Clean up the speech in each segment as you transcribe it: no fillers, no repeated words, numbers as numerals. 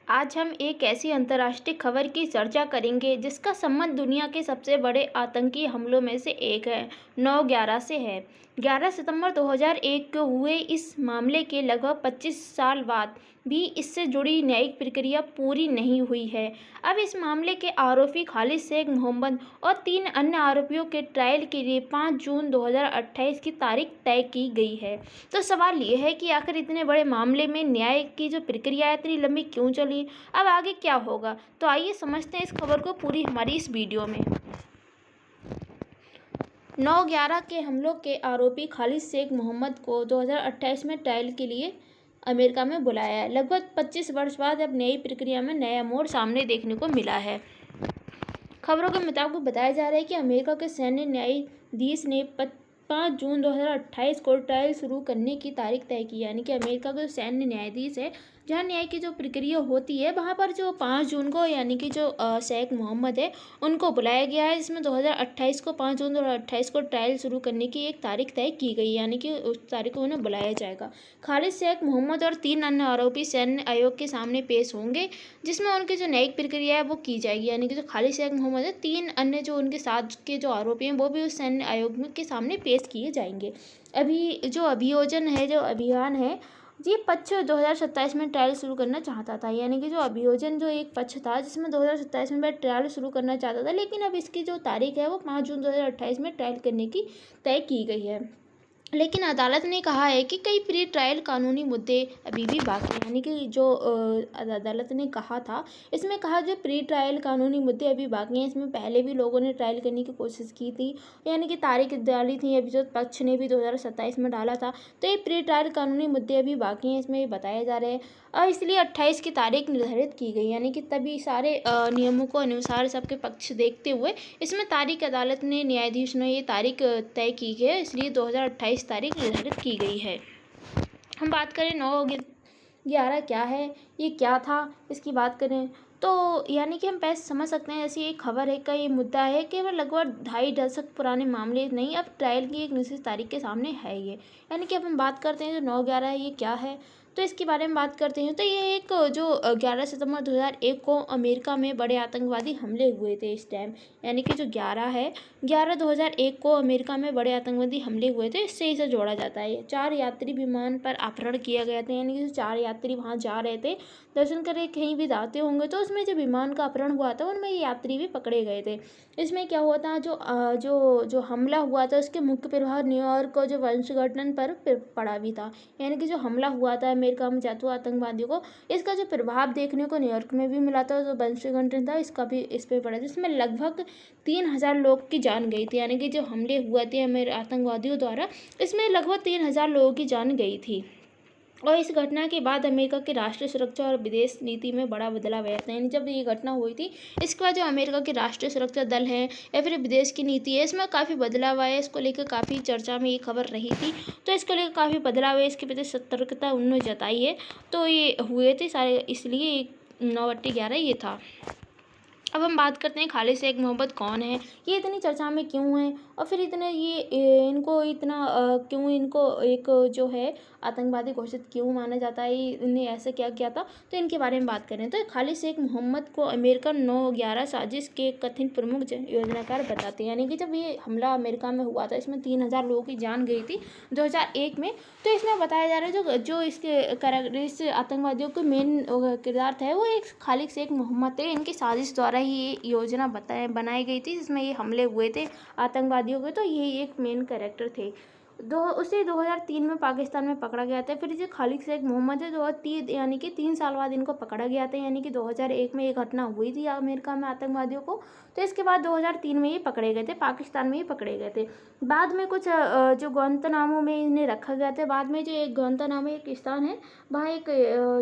आज हम एक ऐसी अंतर्राष्ट्रीय खबर की चर्चा करेंगे जिसका संबंध दुनिया के सबसे बड़े आतंकी हमलों में से एक है 9/11 से है। 11 सितंबर 2001 को हुए इस मामले के लगभग 25 साल बाद भी इससे जुड़ी न्यायिक प्रक्रिया पूरी नहीं हुई है। अब इस मामले के आरोपी खालिद शेख मोहम्मद और 3 अन्य आरोपियों के ट्रायल के लिए 5 जून 2028 की तारीख तय की गई है। तो सवाल ये है कि आखिर इतने बड़े मामले में न्याय की जो प्रक्रिया है इतनी लंबी क्यों चली। अब आगे क्या होगा, तो आइए समझते हैं इस खबर को पूरी हमारी इस वीडियो में। 9/11 के हमलों के आरोपी खालिद शेख मोहम्मद को 2028 में ट्रायल के लिए अमेरिका में बुलाया है। लगभग 25 वर्ष बाद अब न्यायिक प्रक्रिया में नया मोड़ सामने देखने को मिला है। खबरों के मुताबिक बताया जा रहा है कि अमेरिका के सैन्य न्यायाधीश ने 5 जून 2028 को ट्रायल शुरू करने की तारीख तय की। यानी कि अमेरिका का जो सैन्य न्यायाधीश है, जहाँ न्याय की जो प्रक्रिया होती है, वहाँ पर जो 5 जून को यानी कि जो शेख मोहम्मद है उनको बुलाया गया है। इसमें 2028 को 5 जून 2028 को ट्रायल शुरू करने की एक तारीख तय की गई, यानी कि उस तारीख को उन्हें बुलाया जाएगा। खालिद शेख मोहम्मद और 3 अन्य आरोपी सैन्य आयोग के सामने पेश होंगे, जिसमें उनकी जो न्यायिक प्रक्रिया है वो की जाएगी। यानी कि जो खालिद शेख मोहम्मद है, 3 अन्य जो उनके साथ के जो आरोपी हैं वो भी उस सैन्य आयोग के सामने पेश किए जाएंगे। अभी जो अभियान है, ये पक्ष 2027 में ट्रायल शुरू करना चाहता था। यानी कि जो अभियोजन जो एक पक्ष था जिसमें 2027 में ट्रायल शुरू करना चाहता था, लेकिन अब इसकी जो तारीख है वो 5 जून 2028 में ट्रायल करने की तय की गई है। लेकिन अदालत ने कहा है कि कई प्री ट्रायल कानूनी मुद्दे अभी भी बाकी हैं। यानी कि जो अदालत ने कहा था, इसमें कहा जो प्री ट्रायल कानूनी मुद्दे अभी बाकी हैं। इसमें पहले भी लोगों ने ट्रायल करने की कोशिश की थी, यानी कि तारीख डाली थी, अभी जो पक्ष ने भी 2027 में डाला था। तो ये प्री ट्रायल कानूनी मुद्दे अभी बाकी हैं, इसमें बताया जा रहा है, और इसलिए 28 की तारीख निर्धारित की गई। यानी कि तभी सारे नियमों को अनुसार सबके पक्ष देखते हुए इसमें तारीख अदालत ने न्यायाधीश ने ये तारीख तय की है, इसलिए 2028 तारीख निर्धारित की गई है। हम बात करें 9/11 क्या है, ये क्या था, इसकी बात करें तो यानी कि हम पहले समझ सकते हैं ऐसी एक खबर है का ये मुद्दा है कि वह लगभग 2.5 दशक पुराने मामले नहीं, अब ट्रायल की एक निश्चित तारीख के सामने है ये। यानी कि अब हम बात करते हैं जो 9/11 है ये क्या है, तो इसके बारे में बात करते हैं। तो ये एक जो 11 सितंबर 2001 को अमेरिका में बड़े आतंकवादी हमले हुए थे इस टाइम। यानी कि जो 11/2001 को अमेरिका में बड़े आतंकवादी हमले हुए थे, इससे इसे जोड़ा जाता है। 4 यात्री विमान पर अपहरण किया गया था। यानी कि 4 यात्री वहाँ जा रहे थे दर्शन करके, कहीं भी जाते होंगे, तो उसमें जो विमान का अपहरण हुआ था उनमें ये यात्री भी पकड़े गए थे। इसमें क्या हुआ था, जो हमला हुआ था उसके मुख्य प्रभाव न्यूयॉर्क और जो वाशिंगटन पर पड़ा भी था। यानी कि जो हमला हुआ था अमेरिका में जाते हुए आतंकवादियों को, इसका जो प्रभाव देखने को न्यूयॉर्क में भी मिला था, जो वाशिंगटन था इसका भी इस पे पड़ा था। इसमें लगभग 3000 लोग की जान गई थी। यानी कि जो हमले हुए थे आतंकवादियों द्वारा, इसमें लगभग 3000 लोगों की जान गई थी। और इस घटना के बाद अमेरिका की राष्ट्रीय सुरक्षा और विदेश नीति में बड़ा बदलाव आया था। यानी जब ये घटना हुई थी, इसके बाद जो अमेरिका की राष्ट्रीय सुरक्षा दल है या फिर विदेश की नीति है, इसमें काफ़ी बदलाव आया। इसको लेकर काफ़ी चर्चा में ये खबर रही थी, तो इसको लेकर काफ़ी बदलाव है, इसके प्रति सतर्कता उन्होंने जताई है। तो ये हुए थे सारे, इसलिए 9/11 ये था। अब हम बात करते हैं खालिद शेख मोहम्मद कौन है, ये इतनी चर्चा में क्यों है, और फिर इतने इनको इतना क्यों इनको एक जो है आतंकवादी घोषित क्यों माना जाता है, इन्हें ऐसा क्या किया था, तो इनके बारे में बात करें तो खालिद शेख मोहम्मद को अमेरिकन 9/11 साजिश के कथित प्रमुख योजनाकार बताते हैं। यानी कि जब ये हमला अमेरिका में हुआ था, इसमें 3000 लोगों की जान गई थी 2001 में, तो इसमें बताया जा रहा है जो इसके इस आतंकवादियों के मेन किरदार था वो एक खालिद शेख मोहम्मद थे। इनकी साजिश द्वारा ही ये योजना बनाई गई थी जिसमें ये हमले हुए थे आतंकवादियों के, तो ये एक मेन कैरेक्टर थे। उसे 2003 में पाकिस्तान में पकड़ा गया था। फिर जो खालिद शेख मोहम्मद है 2003 यानी कि 3 साल बाद इनको पकड़ा गया था। यानी कि 2001 में ये घटना हुई थी अमेरिका में आतंकवादियों को, तो इसके बाद 2003 में ये पकड़े गए थे, पाकिस्तान में ही पकड़े गए थे। बाद में कुछ जो ग्वांतानामो में इन्हें रखा गया था। बाद में जो एक ग्वांतानामो एक स्थान है, वहाँ एक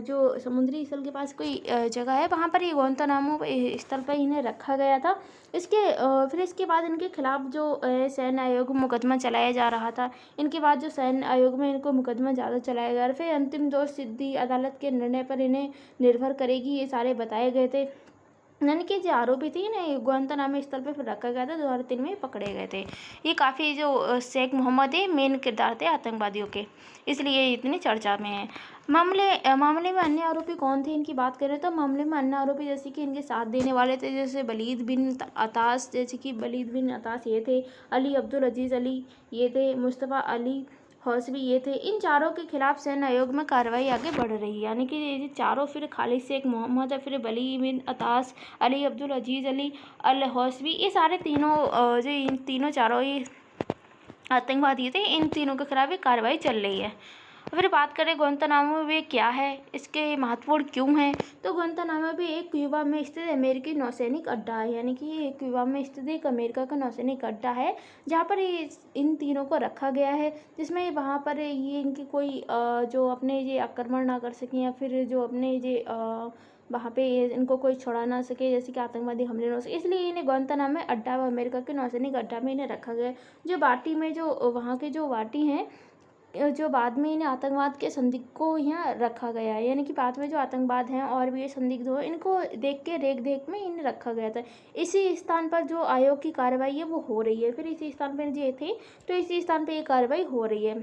जो समुद्री स्थल के पास कोई जगह है, वहाँ पर ये ग्वांतानामो स्थल पर इन्हें रखा गया था। फिर इसके बाद इनके खिलाफ जो सैन्य आयोग में मुकदमा चलाया जा रहा था। इनके बाद जो सैन्य आयोग में इनको मुकदमा ज़्यादा चलाया गया, फिर अंतिम दोष सिद्धि अदालत के निर्णय पर इन्हें निर्भर करेगी, ये सारे बताए गए थे। यानी कि जो आरोपी थे ना, ये गुआंतानामो स्थल पे फिर रखा गया था, 2003 में पकड़े गए थे। ये काफ़ी जो शेख मोहम्मद है, मेन किरदार थे आतंकवादियों के, इसलिए ये इतनी चर्चा में है। मामले में अन्य आरोपी कौन थे, इनकी बात करें तो मामले में अन्य आरोपी जैसे कि इनके साथ देने वाले थे, जैसे वलीद बिन अतास ये थे, अली अब्दुल अजीज़ अली ये थे, मुस्तफ़ा अली हौसवी ये थे। इन चारों के खिलाफ सैन्य आयोग में कार्रवाई आगे बढ़ रही है। यानी कि ये चारों, फिर खालिद शेख मोहम्मद, फिर वली बिन अतास, अली अब्दुल अजीज़ अली, अल हौसवी, ये सारे तीनों जो इन तीनों चारों ये आतंकवादी थे, इन तीनों के खिलाफ एक कार्रवाई चल रही है। फिर बात करें गुआंतानामो वे क्या है, इसके महत्वपूर्ण क्यों है, तो गुआंतानामो भी एक क्यूबा में स्थित अमेरिकी नौसैनिक अड्डा है। यानी कि ये क्यूबा में स्थित एक अमेरिका का नौसैनिक अड्डा है, जहाँ पर ये इन तीनों को रखा गया है, जिसमें वहाँ पर ये इनकी कोई जो अपने ये आक्रमण ना कर सकें, या फिर जो अपने ये वहाँ पे इनको कोई छुड़ा ना सके, जैसे कि आतंकवादी हमले ना हो सके, इसलिए इन्हें गुआंतानामो अड्डा व अमेरिका के नौसैनिक अड्डा में इन्हें रखा गया है। जो वाटी में जो वहाँ के जो वाटी हैं, जो बाद में इन्हें आतंकवाद के संदिग्ध को यहाँ रखा गया है। यानी कि बाद में जो आतंकवाद हैं और भी ये संदिग्ध हो, इनको देख के रेख देख में इन्हें रखा गया था। इसी स्थान पर जो आयोग की कार्रवाई है वो हो रही है। फिर इसी स्थान पर ये थे, तो इसी स्थान पर ये कार्रवाई हो रही है।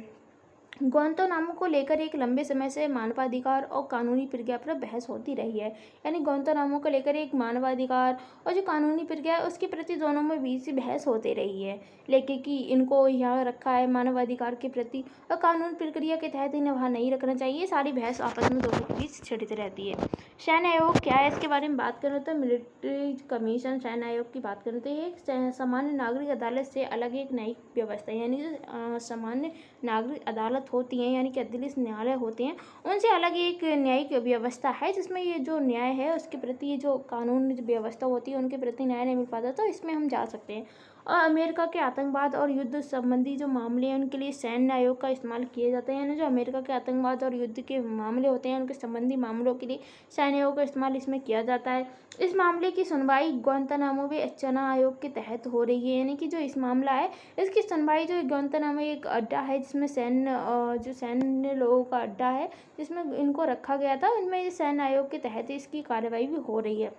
गुआंतानामो को लेकर एक लंबे समय से मानवाधिकार और कानूनी प्रक्रिया पर बहस होती रही है। यानी गुआंतानामो को लेकर एक मानवाधिकार और जो कानूनी प्रक्रिया है उसके प्रति दोनों में बीच से बहस होती रही है, लेकिन कि इनको यहाँ रखा है मानवाधिकार के प्रति और कानून प्रक्रिया के तहत इन्हें वहाँ नहीं रखना चाहिए। सारी बहस आपस में दोनों के बीच छिड़ती रहती है। सैन्य आयोग क्या है, इसके बारे में बात करें तो मिलिट्री कमीशन सैन्य आयोग की बात करें तो ये एक सामान्य नागरिक अदालत से अलग एक न्यायिक व्यवस्था है। यानी जो सामान्य नागरिक अदालत होती हैं, यानी कि अदालत न्यायालय होते हैं, उनसे अलग एक न्यायिक व्यवस्था है, जिसमें ये जो न्याय है उसके प्रति ये जो कानून व्यवस्था होती है उनके प्रति न्याय नहीं मिल पाता, तो इसमें हम जा सकते हैं। और अमेरिका के आतंकवाद और युद्ध संबंधी जो मामले हैं उनके लिए सैन्य आयोग का इस्तेमाल किए जाते हैं। जो अमेरिका के आतंकवाद और युद्ध के मामले होते हैं उनके संबंधी मामलों के लिए सैन्य आयोग का इस्तेमाल इसमें किया जाता है। इस मामले की सुनवाई गुआंतानामो बे अचाना आयोग के तहत हो रही है। यानी कि जो इस मामला है इसकी सुनवाई जो गुआंतानामो एक अड्डा है, जिसमें सैन्य लोगों का अड्डा है जिसमें इनको रखा गया था, उनमें सैन्य आयोग के तहत इसकी कार्रवाई भी हो रही है।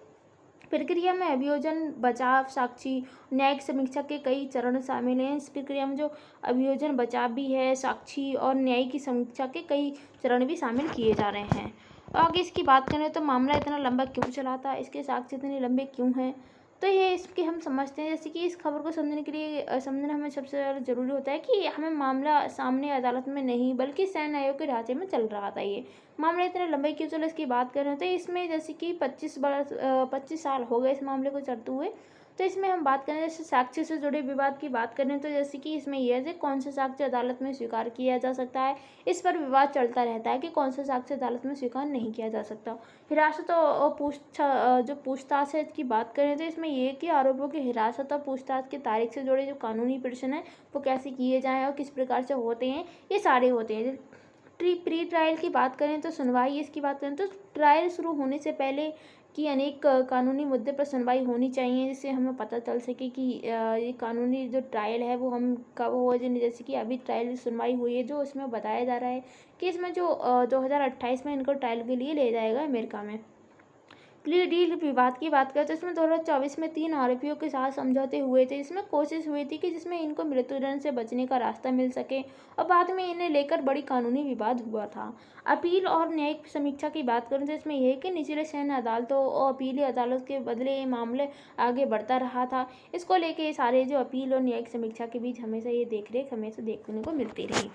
प्रक्रिया में अभियोजन, बचाव, साक्षी, न्यायिक समीक्षा के कई चरण शामिल हैं। इस प्रक्रिया में जो अभियोजन, बचाव भी है, साक्षी और न्यायिक समीक्षा के कई चरण भी शामिल किए जा रहे हैं। आगे इसकी बात करें तो मामला इतना लंबा क्यों चला था, इसके साक्ष्य इतने लंबे क्यों हैं, तो ये इसके हम समझते हैं। जैसे कि इस खबर को समझने के लिए समझना हमें सबसे ज़्यादा ज़रूरी होता है कि हमें मामला सामने अदालत में नहीं बल्कि सैन्य आयोग के ढांचे में चल रहा था। ये मामला इतने लंबे क्यों चला, इसकी बात करें तो इसमें जैसे कि 25 साल हो गए इस मामले को चलते हुए। तो इसमें हम बात करें जैसे साक्ष्य से जुड़े विवाद की बात करें तो जैसे कि इसमें यह है कौन सा साक्ष्य अदालत में स्वीकार किया जा सकता है, इस पर विवाद चलता रहता है कि कौन सा साक्ष्य अदालत में स्वीकार नहीं किया जा सकता। हिरासत और पूछताछ है, इसकी बात करें तो इसमें यह है कि आरोपियों की हिरासत और पूछताछ की तारीख से जुड़े जो कानूनी प्रश्न है वो कैसे किए जाएँ और किस प्रकार से होते हैं, ये सारे होते हैं। प्री ट्रायल की बात करें तो सुनवाई, इसकी बात करें तो ट्रायल शुरू होने से पहले कि अनेक कानूनी मुद्दे पर सुनवाई होनी चाहिए, जिससे हमें पता चल सके कि ये कानूनी जो ट्रायल है वो हम कब हो। जैसे कि अभी ट्रायल सुनवाई हुई है, जो इसमें बताया जा रहा है कि इसमें जो 2028 में इनको ट्रायल के लिए ले जाएगा अमेरिका में। प्ली डील विवाद की बात करें तो इसमें 2024 में 3 आरोपियों के साथ समझौते हुए थे, जिसमें कोशिश हुई थी कि जिसमें इनको मृत्युदंड से बचने का रास्ता मिल सके, और बाद में इन्हें लेकर बड़ी कानूनी विवाद हुआ था। अपील और न्यायिक समीक्षा की बात करें तो इसमें यह है कि निचले सैन्य अदालतों और अपीली अदालत के बदले ये मामले आगे बढ़ता रहा था। इसको लेके ये सारे जो अपील और न्यायिक समीक्षा के बीच हमेशा ये देखरेख हमेशा देखने को मिलती रही।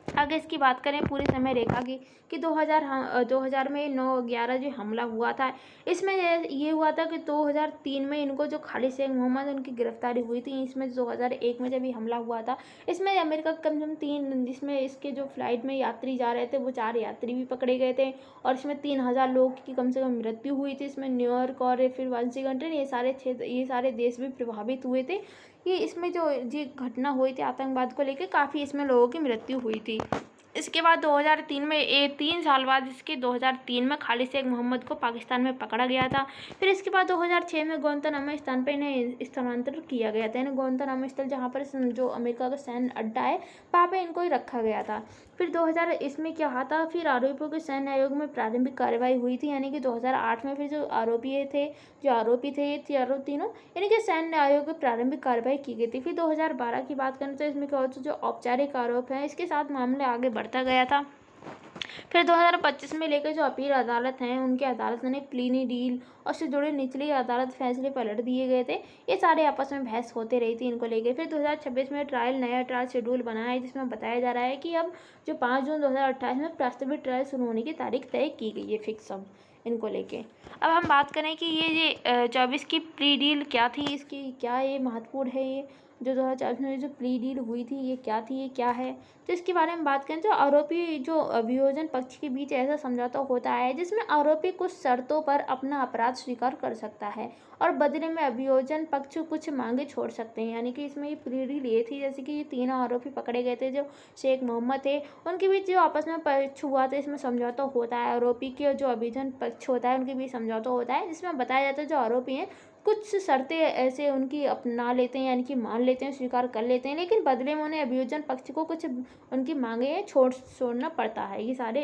आगे इसकी बात करें पूरी समय रेखा की कि 2000 में 9/11 जो हमला हुआ था, इसमें ये हुआ था कि 2003 में इनको जो खालिद शेख मोहम्मद उनकी गिरफ्तारी हुई थी। इसमें 2001 में जब ये हमला हुआ था, इसमें अमेरिका के कम से कम 3, जिसमें इसके जो फ्लाइट में यात्री जा रहे थे वो 4 यात्री भी पकड़े गए थे, और इसमें 3000 लोगों की कम से कम मृत्यु हुई थी। इसमें न्यूयॉर्क और फिर वाशिंगटन ये सारे देश भी प्रभावित हुए थे। ये इसमें जो ये घटना हुई थी आतंकवाद को लेकर, काफ़ी इसमें लोगों की मृत्यु हुई थी। इसके बाद 2003 में 3 साल बाद इसके 2003 में खालिद शेख मोहम्मद को पाकिस्तान में पकड़ा गया था। फिर इसके बाद 2006 में गुआंतानामो स्थान पर इन्हें स्थानांतरित किया गया था। इन्हें गुआंतानामो स्थल जहाँ पर जो अमेरिका का सैन्य अड्डा है वहाँ पर इनको ही रखा गया था। फिर 2000 इसमें क्या हुआ था, फिर आरोपियों के सैन्य आयोग में प्रारंभिक कार्रवाई हुई थी, यानी कि 2008 में फिर जो आरोपी थे ये तीनों यानी कि सैन्य आयोग में प्रारंभिक कार्रवाई की गई थी। फिर 2012 की बात करें तो इसमें क्या होता है, जो औपचारिक आरोप है इसके साथ मामले आगे बढ़ता गया था। फिर 2025 में लेकर जो अपील अदालत हैं उनकी अदालत ने प्लीनी डील और उससे जुड़े निचली अदालत फैसले पलट दिए गए थे। ये सारे आपस में बहस होते रही थी इनको लेकर। फिर 2026 में नया ट्रायल शेड्यूल बना है जिसमें बताया जा रहा है कि अब जो 5 जून 2028 में वास्तविक ट्रायल शुरू होने की तारीख तय की गई है फिक्स अब इनको लेके। अब हम बात करें कि ये 24 की प्ली डील क्या थी, इसकी क्या ये महत्वपूर्ण है, ये जो 2024 में जो प्ली डील हुई थी ये क्या थी, ये क्या है, तो इसके बारे में बात करें तो आरोपी जो अभियोजन पक्ष के बीच ऐसा समझौता होता है जिसमें आरोपी कुछ शर्तों पर अपना अपराध स्वीकार कर सकता है और बदले में अभियोजन पक्ष कुछ मांगे छोड़ सकते हैं। यानी कि इसमें ये प्ली डील ये थी, जैसे कि ये तीनों आरोपी पकड़े गए थे जो शेख मोहम्मद थे, उनके बीच जो आपस में पक्ष हुआ था इसमें समझौता होता है। आरोपी के जो अभियोजन पक्ष होता है उनके बीच समझौता होता है जिसमें बताया जाता है जो आरोपी हैं कुछ शर्तें ऐसे उनकी अपना लेते हैं, यानी कि मान लेते हैं, स्वीकार कर लेते हैं, लेकिन बदले में उन्हें अभियोजन पक्ष को कुछ उनकी मांगे छोड़ना पड़ता है। ये सारे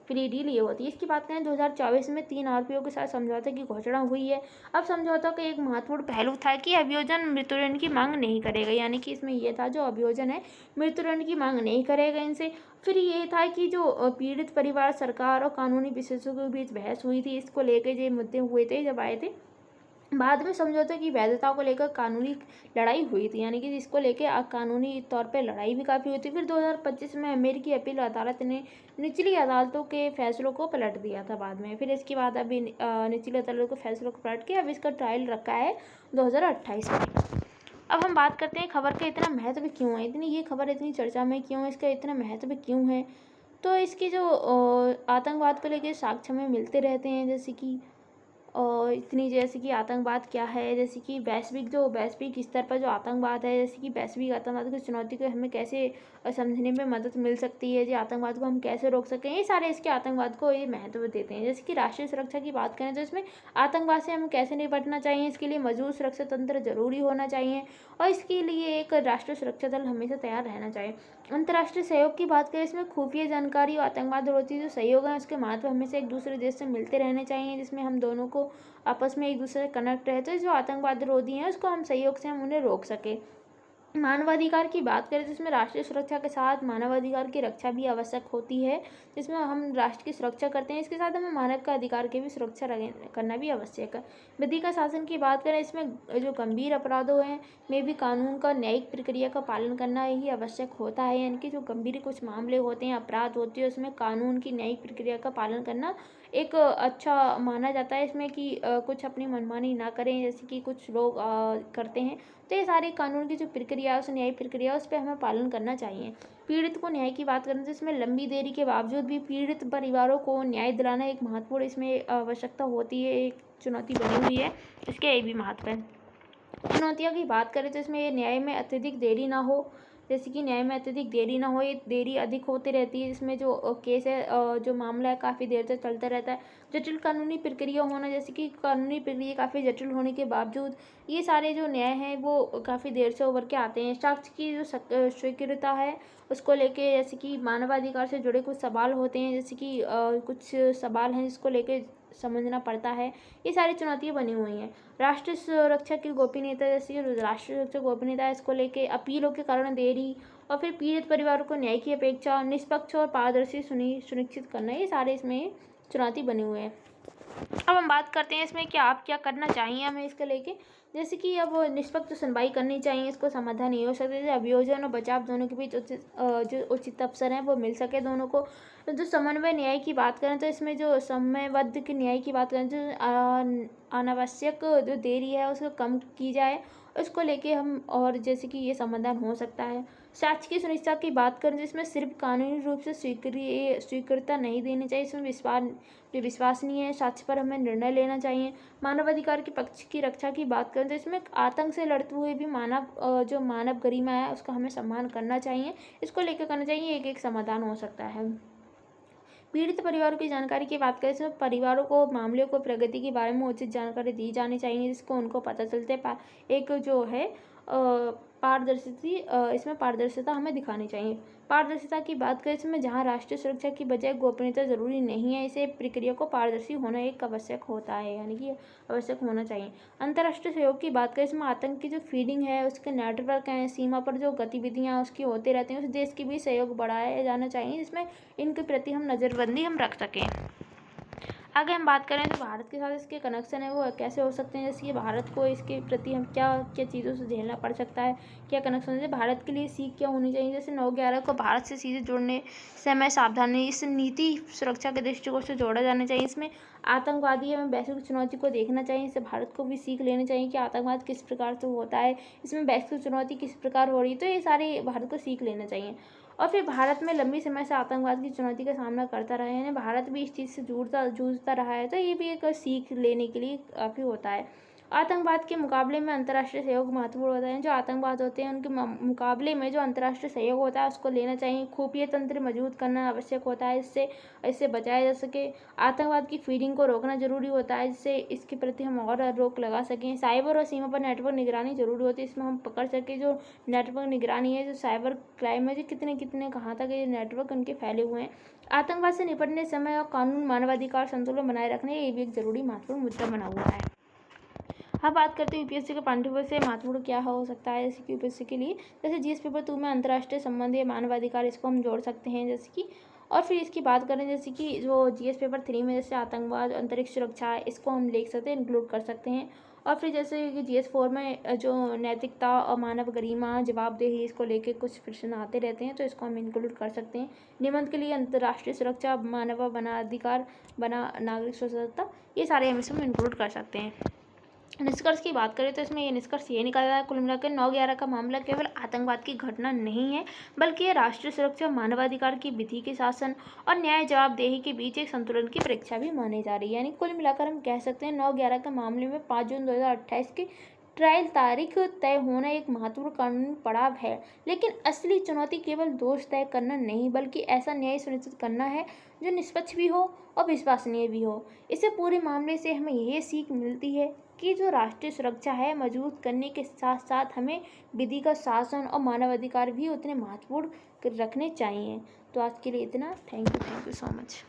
प्ली डील ये होती है। इसकी बात करें 2024 में 3 आरोपियों के साथ समझौते की घोषणा हुई है। अब समझौता का एक महत्वपूर्ण पहलू था कि अभियोजन मृत्युदंड की मांग नहीं करेगा, यानी कि इसमें यह था जो अभियोजन है मृत्युदंड की मांग नहीं करेगा इनसे। फिर ये था कि जो पीड़ित परिवार, सरकार और कानूनी विशेषज्ञों के बीच बहस हुई थी, इसको लेकर ये मुद्दे हुए थे जब आए थे। बाद में समझौते की वैधता को लेकर कानूनी लड़ाई हुई थी, यानी कि इसको लेकर कानूनी तौर पे लड़ाई भी काफ़ी हुई थी। फिर 2025 में अमेरिकी अपील अदालत ने निचली अदालतों के फैसलों को पलट दिया था बाद में। फिर इसके बाद अभी निचली अदालतों के फैसलों को पलट के अब इसका ट्रायल रखा है 2028 में। अब हम बात करते हैं खबर का इतना महत्व क्यों है, ये खबर इतनी चर्चा में क्यों है, इसका इतना महत्व क्यों है। तो इसकी जो आतंकवाद को लेकर साक्ष्य हमें मिलते रहते हैं, जैसे कि इतनी, जैसे कि आतंकवाद क्या है, जैसे कि वैश्विक स्तर पर जो आतंकवाद है, जैसे कि वैश्विक आतंकवाद की चुनौती को हमें कैसे समझने में मदद मिल सकती है, जो आतंकवाद को हम कैसे रोक सकें, ये सारे इसके आतंकवाद को ये महत्व देते हैं। जैसे कि राष्ट्रीय सुरक्षा की बात करें तो इसमें आतंकवाद से हम कैसे निपटना चाहिए, इसके लिए मजबूत सुरक्षा तंत्र जरूरी होना चाहिए और इसके लिए एक राष्ट्रीय सुरक्षा दल हमेशा तैयार रहना चाहिए। अंतर्राष्ट्रीय सहयोग की बात करें, इसमें खुफिया जानकारी और आतंकवाद विरोधी जो सहयोग है उसके महत्व हमेशा एक दूसरे देश से मिलते रहने चाहिए, जिसमें हम दोनों को आपस में एक दूसरे से कनेक्ट रहते हैं। जो आतंकवाद विरोधी हैं उसको हम सहयोग से हम उन्हें रोक सके। मानवाधिकार की बात करें तो इसमें राष्ट्रीय सुरक्षा के साथ मानवाधिकार की रक्षा भी आवश्यक होती है, जिसमें हम राष्ट्र की सुरक्षा करते हैं, इसके साथ हमें मानव का अधिकार की भी सुरक्षा करना भी आवश्यक है। विधि का शासन की बात करें, इसमें जो गंभीर अपराधों हैं में भी कानून का न्यायिक प्रक्रिया का पालन करना ही आवश्यक होता है, यानी कि जो गंभीर कुछ मामले होते हैं, अपराध होते हैं, उसमें कानून की न्यायिक प्रक्रिया का पालन करना एक अच्छा माना जाता है। इसमें कि कुछ अपनी मनमानी ना करें, जैसे कि कुछ लोग करते हैं, तो ये सारी कानून की जो प्रक्रिया है, उस न्यायिक प्रक्रिया उस पर हमें पालन करना चाहिए। पीड़ित को न्याय की बात करें तो इसमें लंबी देरी के बावजूद भी पीड़ित परिवारों को न्याय दिलाना एक महत्वपूर्ण इसमें आवश्यकता होती है, एक चुनौती बनी हुई है, इसके ये भी महत्व है। चुनौतियों की बात करें तो इसमें न्याय में अत्यधिक देरी ना हो, जैसे कि न्याय में अत्यधिक देरी ना हो, ये देरी अधिक होती रहती है, इसमें जो केस है, जो मामला है काफ़ी देर तक चलता रहता है। जटिल कानूनी प्रक्रिया होना, जैसे कि कानूनी प्रक्रिया काफ़ी जटिल होने के बावजूद ये सारे जो न्याय हैं वो काफ़ी देर से उभर के आते हैं। साक्ष्य की जो स्वीकृता है उसको लेके, जैसे कि मानवाधिकार से जुड़े कुछ सवाल होते हैं, जैसे कि कुछ सवाल हैं जिसको लेके समझना पड़ता है, ये सारी चुनौतियाँ बनी हुई हैं। राष्ट्रीय सुरक्षा की गोपनीयता, जैसे राष्ट्रीय सुरक्षा गोपनीयता, इसको लेके अपीलों के कारण देरी और फिर पीड़ित परिवारों को न्याय की अपेक्षा, निष्पक्ष और पारदर्शी सुनिश्चित करना, ये सारे इसमें चुनौती बने हुए हैं। अब हम बात करते हैं इसमें कि आप क्या करना चाहिए हमें इसके लेके, जैसे कि अब निष्पक्ष सुनवाई करनी चाहिए, इसको समाधान नहीं हो सकता, जैसे अभियोजन और बचाव दोनों के बीच जो उचित अवसर हैं वो मिल सके दोनों को। जो समन्वय न्याय की बात करें तो इसमें जो समयबद्ध की न्याय की बात करें, जो अनावश्यक जो देरी है उसको कम की जाए, उसको लेके हम, और जैसे कि ये समाधान हो सकता है। साक्ष्य की सुनिश्चितता की बात करें तो इसमें सिर्फ कानूनी रूप से स्वीकृतता नहीं देनी चाहिए, इसमें विश्वसनीय साक्ष्य पर हमें निर्णय लेना चाहिए। मानवाधिकार के पक्ष की रक्षा की बात करें तो इसमें आतंक से लड़ते हुए भी जो मानव गरिमा है उसका हमें सम्मान करना चाहिए, इसको लेकर करना चाहिए, एक समाधान हो सकता है। पीड़ित परिवारों की जानकारी की बात करें इसमें परिवारों को मामले को प्रगति के बारे में उचित जानकारी दी जानी चाहिए, जिसको उनको पता चलते एक जो है इसमें पारदर्शिता हमें दिखानी चाहिए। पारदर्शिता की बात करें इसमें जहां राष्ट्रीय सुरक्षा की बजाय गोपनीयता जरूरी नहीं है, इसे प्रक्रिया को पारदर्शी होना एक आवश्यक होता है, यानी कि आवश्यक होना चाहिए। अंतर्राष्ट्रीय सहयोग की बात करें इसमें आतंक की जो फीडिंग है, उसके नेटवर्क हैं, सीमा पर जो गतिविधियां उसकी होते रहती हैं, उस देश की भी सहयोग बढ़ाया जाना चाहिए, जिसमें इनके प्रति हम नज़रबंदी हम रख सकें। आगे हम बात करें तो भारत के साथ इसके कनेक्शन है वो कैसे हो सकते हैं, जैसे कि भारत को इसके प्रति हम क्या क्या चीज़ों से झेलना पड़ सकता है, क्या कनेक्शन है, भारत के लिए सीख क्या होनी चाहिए। जैसे 9/11 को भारत से सीधे जोड़ने से हमें सावधानी इस नीति सुरक्षा के दृष्टिकोण से जोड़ा जाना चाहिए। इसमें आतंकवादी हमें वैश्विक चुनौती को देखना चाहिए, इससे भारत को भी सीख लेनी चाहिए कि आतंकवाद किस प्रकार से होता है, इसमें वैश्विक चुनौती किस प्रकार हो रही है, तो ये सारे भारत को सीख लेना चाहिए। और फिर भारत में लंबी समय से आतंकवाद की चुनौती का सामना करता रहा है, भारत भी इस चीज़ से जूझता रहा है, तो ये भी एक सीख लेने के लिए काफ़ी होता है। आतंकवाद के मुकाबले में अंतर्राष्ट्रीय सहयोग महत्वपूर्ण होता है, जो आतंकवाद होते हैं उनके मुकाबले में जो अंतर्राष्ट्रीय सहयोग होता है उसको लेना चाहिए। खुफिया तंत्र मजबूत करना आवश्यक होता है, इससे बचाया जा सके। आतंकवाद की फीडिंग को रोकना जरूरी होता है, जिससे इसके प्रति हम और रोक लगा सकें। साइबर और सीमा पर नेटवर्क निगरानी जरूरी होती है, इसमें हम पकड़ सकें जो नेटवर्क निगरानी है, जो साइबर क्राइम है, जो कितने कहाँ तक ये नेटवर्क उनके फैले हुए हैं। आतंकवाद से निपटने समय और कानून मानवाधिकार संतुलन बनाए रखने ये भी एक जरूरी महत्वपूर्ण मुद्दा बना हुआ है। अब बात करते हैं यूपीएससी के पाठ्यपुस्तक से महत्वपूर्ण क्या हो सकता है, जैसे कि यूपीएससी के लिए जैसे जीएस पेपर 2 में अंतर्राष्ट्रीय संबंध या मानवाधिकार इसको हम जोड़ सकते हैं, जैसे कि और फिर इसकी बात करें जैसे कि जो जीएस पेपर 3 में जैसे आतंकवाद अंतरिक्ष सुरक्षा इसको हम लिख सकते हैं, इंक्लूड कर सकते हैं। और फिर जैसे कि जीएस 4 में जो नैतिकता और मानव गरिमा जवाबदेही इसको लेके कुछ प्रश्न आते रहते हैं, तो इसको हम इंक्लूड कर सकते हैं। निबंध के लिए अंतर्राष्ट्रीय सुरक्षा, मानव वनाधिकार, नागरिक स्वतंत्रता, ये सारे हम इसमें इंक्लूड कर सकते हैं। निष्कर्ष की बात करें तो इसमें ये निष्कर्ष ये निकला है कुल मिलाकर 9/11 का मामला केवल आतंकवाद की घटना नहीं है, बल्कि ये राष्ट्रीय सुरक्षा, मानवाधिकार की विधि के शासन और न्याय जवाबदेही के बीच एक संतुलन की परीक्षा भी मानी जा रही है। यानी कुल मिलाकर हम कह सकते हैं 9/11 के मामले में 5 जून 2028 की ट्रायल तारीख तय होना एक महत्वपूर्ण कानूनी पड़ाव है, लेकिन असली चुनौती केवल दोष तय करना नहीं बल्कि ऐसा न्याय सुनिश्चित करना है जो निष्पक्ष भी हो और विश्वसनीय भी हो। इससे पूरे मामले से हमें यह सीख मिलती है कि जो राष्ट्रीय सुरक्षा है मजबूत करने के साथ साथ हमें विधि का शासन और मानवाधिकार भी उतने महत्वपूर्ण रखने चाहिए। तो आज के लिए इतना। Thank you so much.